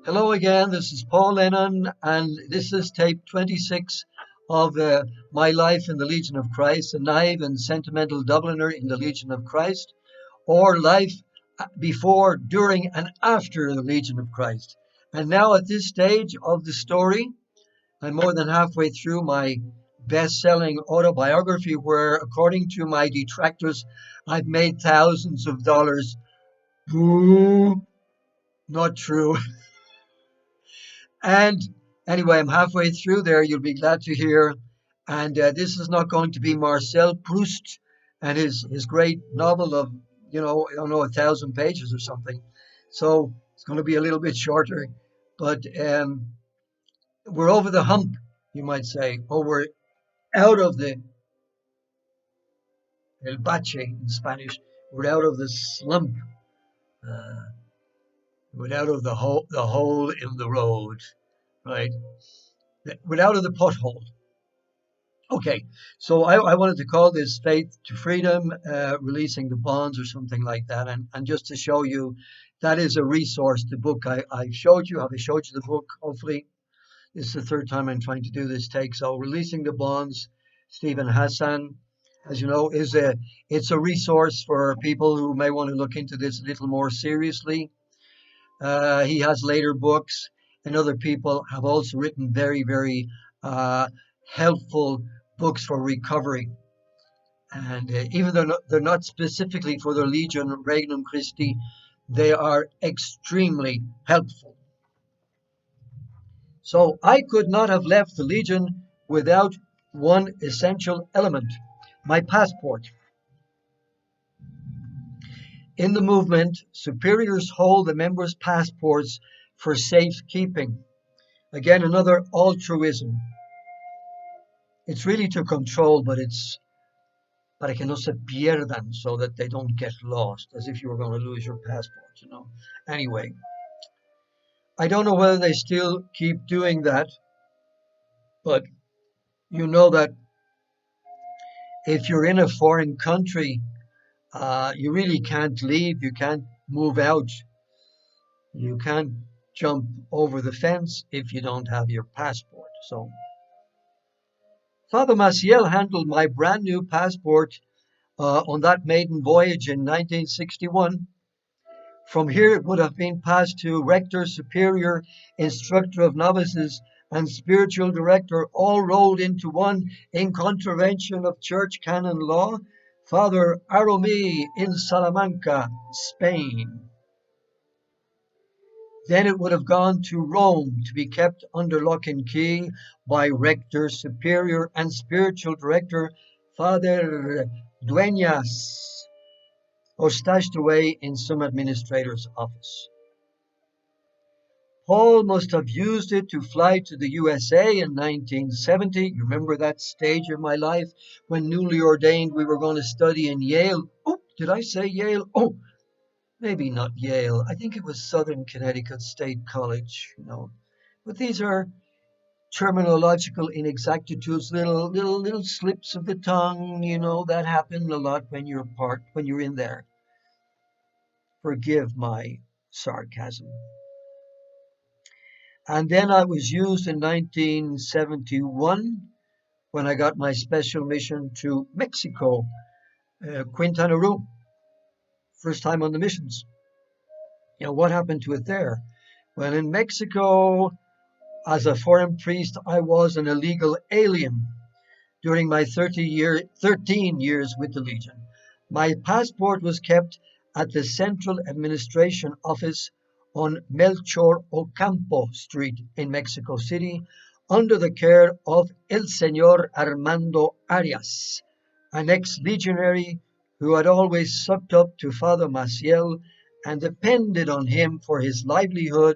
Hello again, this is Paul Lennon, and this is tape 26 of My Life in the Legion of Christ, a naive and sentimental Dubliner in the Legion of Christ, or life before, during, and after the Legion of Christ. And now, at this stage of the story, I'm more than halfway through my best selling autobiography, where, according to my detractors, I've made thousands of dollars. Boo! Not true. And anyway, I'm halfway through there. You'll be glad to hear. And this is not going to be Marcel Proust and his great novel of, I don't know, 1,000 pages or something. So it's going to be a little bit shorter. But we're over the hump, you might say, or we're out of the el bache in Spanish. We're out of the slump. Uh, we're out of the hole in the road, right? We're out of the pothole. Okay, so I wanted to call this Faith to Freedom, Releasing the Bonds or something like that. And just to show you, that is a resource, the book I showed you. Have I showed you the book? Hopefully, this is the third time I'm trying to do this take. So Releasing the Bonds, Stephen Hassan, as you know, it's a resource for people who may want to look into this a little more seriously. He has later books, and other people have also written very, very helpful books for recovery. And even though they're not specifically for the Legion Regnum Christi, they are extremely helpful. So I could not have left the Legion without one essential element, my passport. In the movement, superiors hold the members' passports for safekeeping. Again, another altruism. It's really to control, but it's para que no se pierdan, so that they don't get lost, as if you were going to lose your passport. Anyway, I don't know whether they still keep doing that, but you know that if you're in a foreign country, you really can't leave, you can't move out, you can't jump over the fence if you don't have your passport. So Father Maciel handled my brand new passport on that maiden voyage in 1961. From here, it would have been passed to rector, superior, instructor of novices, and spiritual director, all rolled into one in contravention of church canon law. Father Aromi in Salamanca, Spain. Then it would have gone to Rome to be kept under lock and key by rector, superior, and spiritual director, Father Dueñas, or stashed away in some administrator's office. Paul must have used it to fly to the USA in 1970. You remember that stage of my life when newly ordained we were going to study in Yale? Oh, did I say Yale? Oh, maybe not Yale. I think it was Southern Connecticut State College. But these are terminological inexactitudes, little slips of the tongue, that happen a lot when you're in there. Forgive my sarcasm. And then I was used in 1971 when I got my special mission to Mexico, Quintana Roo. First time on the missions. What happened to it there? Well, in Mexico, as a foreign priest, I was an illegal alien during my 13 years with the Legion. My passport was kept at the Central Administration Office on Melchor Ocampo Street in Mexico City under the care of El Señor Armando Arias, an ex-legionary who had always sucked up to Father Maciel and depended on him for his livelihood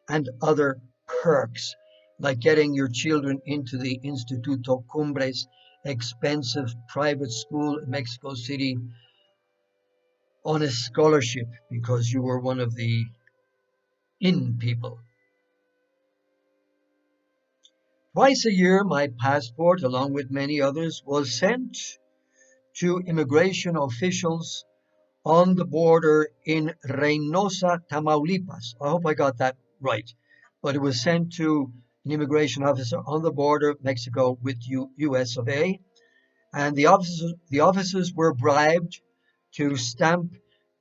and other perks, like getting your children into the Instituto Cumbres, expensive private school in Mexico City, on a scholarship because you were one of the in people. Twice a year, my passport, along with many others, was sent to immigration officials on the border in Reynosa, Tamaulipas. I hope I got that right. but it was sent to an immigration officer on the border of Mexico with US of A. And the officers were bribed to stamp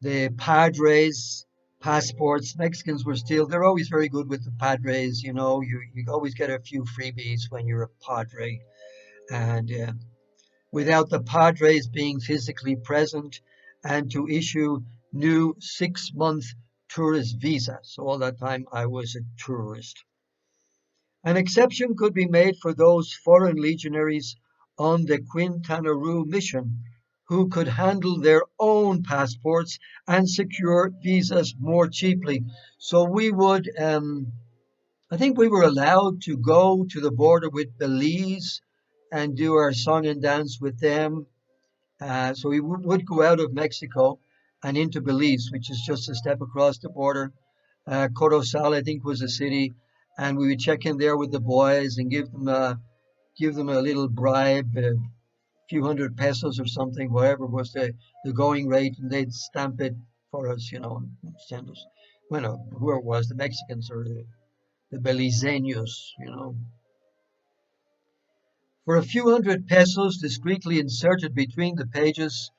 the padres' passports. Mexicans were still, they're always very good with the padres, you always get a few freebies when you're a padre. And without the padres being physically present, and to issue new 6-month tourist visa. So all that time I was a tourist. An exception could be made for those foreign legionaries on the Quintana Roo mission who could handle their own passports and secure visas more cheaply. So we would, I think we were allowed to go to the border with Belize and do our song and dance with them. So we would go out of Mexico and into Belize, which is just a step across the border. Corozal, I think, was a city, and we would check in there with the boys and give them a little bribe, a few hundred pesos or something, whatever was the going rate, and they'd stamp it for us, and send us. Well, whoever it was, the Mexicans or the Belizeños. For a few hundred pesos discreetly inserted between the pages,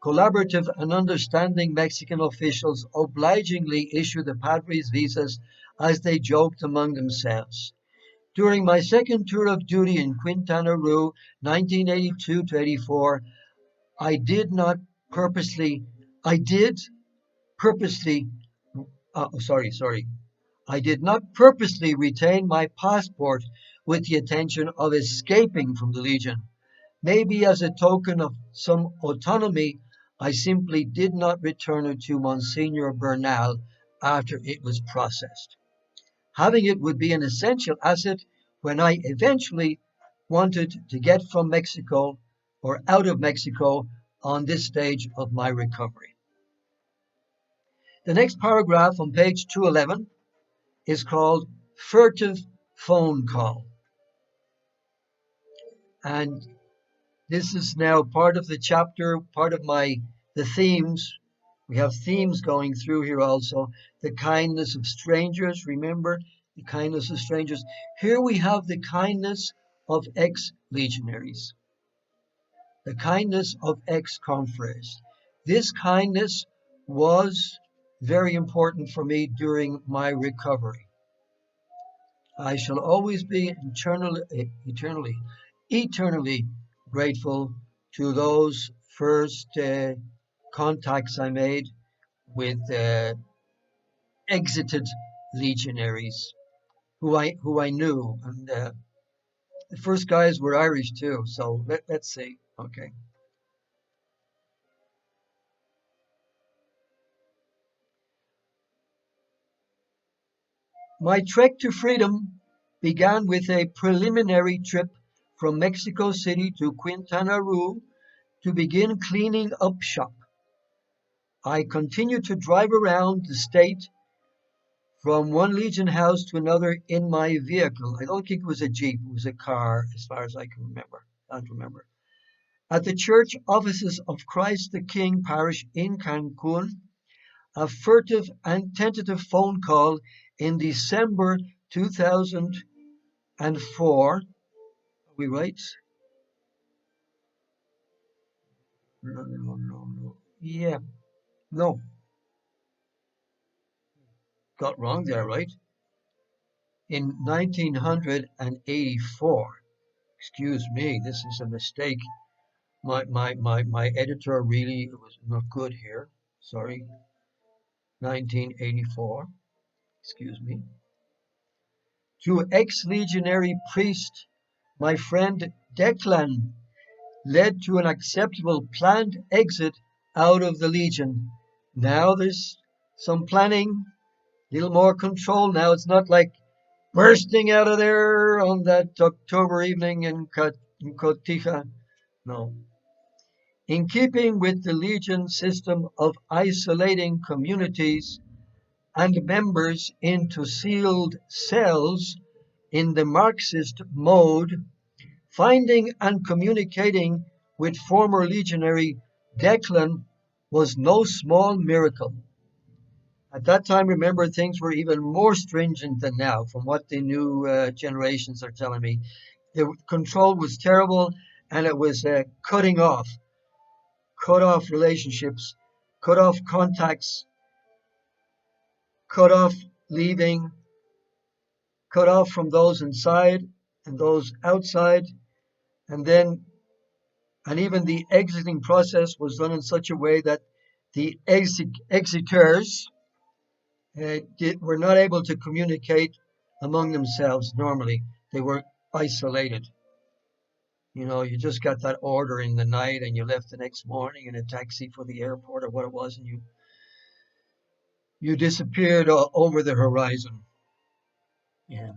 collaborative and understanding Mexican officials obligingly issue the padres' visas as they joked among themselves. During my second tour of duty in Quintana Roo, 1982 to 84, I did not purposely, I did purposely, sorry, I did not purposely retain my passport with the intention of escaping from the Legion. Maybe as a token of some autonomy, I simply did not return it to Monsignor Bernal after it was processed. Having it would be an essential asset when I eventually wanted to get from Mexico or out of Mexico on this stage of my recovery. The next paragraph on page 211 is called Furtive Phone Call. And this is now part of the chapter, part of the themes. We have themes going through here also. The kindness of strangers, remember? The kindness of strangers. Here we have the kindness of ex-legionaries. The kindness of ex-confreres. This kindness was very important for me during my recovery. I shall always be eternally grateful to those first contacts I made with exited legionaries who I knew, and the first guys were Irish too. So let's see. Okay. My trek to freedom began with a preliminary trip from Mexico City to Quintana Roo to begin cleaning up shop. I continued to drive around the state from one Legion house to another in my vehicle. I don't think it was a Jeep, it was a car, as far as I can remember. I can't remember. At the church offices of Christ the King Parish in Cancun, a furtive and tentative phone call in December 2004. Are we right? No. Yeah, no. Got wrong there, right? In 1984. Excuse me, this is a mistake. My editor really was not good here. Sorry. 1984. Excuse me. To ex-legionary priest, my friend Declan, led to an acceptable planned exit out of the Legion. Now there's some planning, a little more control now. It's not like bursting out of there on that October evening in Cotija. No. In keeping with the Legion system of isolating communities and members into sealed cells in the Marxist mode, finding and communicating with former legionary Declan was no small miracle. At that time, remember, things were even more stringent than now, from what the new generations are telling me. The control was terrible, and it was cut off relationships, cut off contacts, cut off leaving, cut off from those inside and those outside, and then, and even the exiting process was done in such a way that the exiters were not able to communicate among themselves normally. They were isolated. You know, you just got that order in the night and you left the next morning in a taxi for the airport or what it was, and you disappeared over the horizon. Yeah.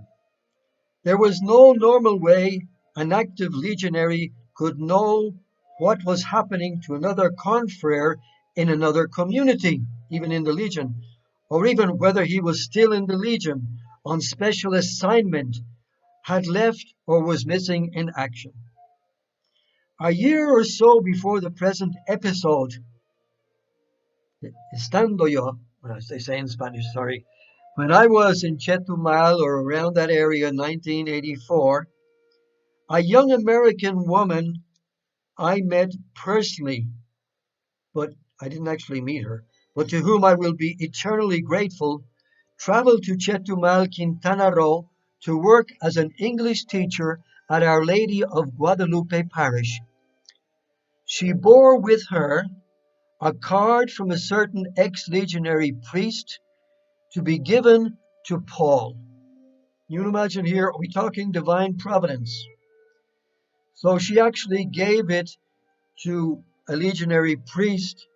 There was no normal way an active legionary could know what was happening to another confrere in another community, even in the Legion, or even whether he was still in the Legion, on special assignment, had left, or was missing in action. A year or so before the present episode, estando yo, as they say in Spanish, sorry, when I was in Chetumal or around that area in 1984, a young American woman I met personally, but I didn't actually meet her, but to whom I will be eternally grateful, traveled to Chetumal, Quintana Roo to work as an English teacher at Our Lady of Guadalupe Parish. She bore with her a card from a certain ex-legionary priest to be given to Paul. You can imagine here, are we talking divine providence? So she actually gave it to a legionary priest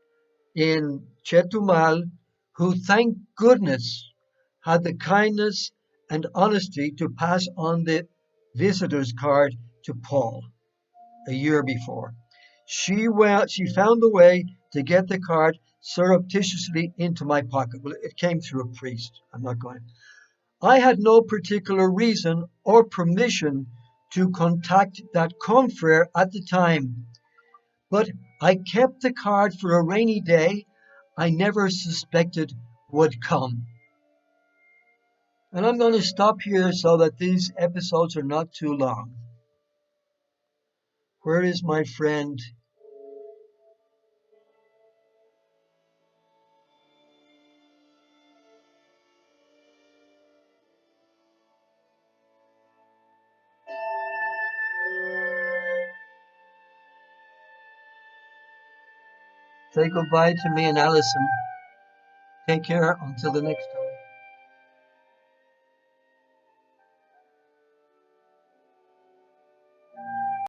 in Chetumal who, thank goodness, had the kindness and honesty to pass on the visitor's card to Paul a year before. She found a way to get the card surreptitiously into my pocket. Well, it came through a priest. I'm not going. I had no particular reason or permission to contact that confrere at the time, but I kept the card for a rainy day I never suspected would come. And I'm going to stop here so that these episodes are not too long. Where is my friend? Say goodbye to me and Allison. Take care until the next time.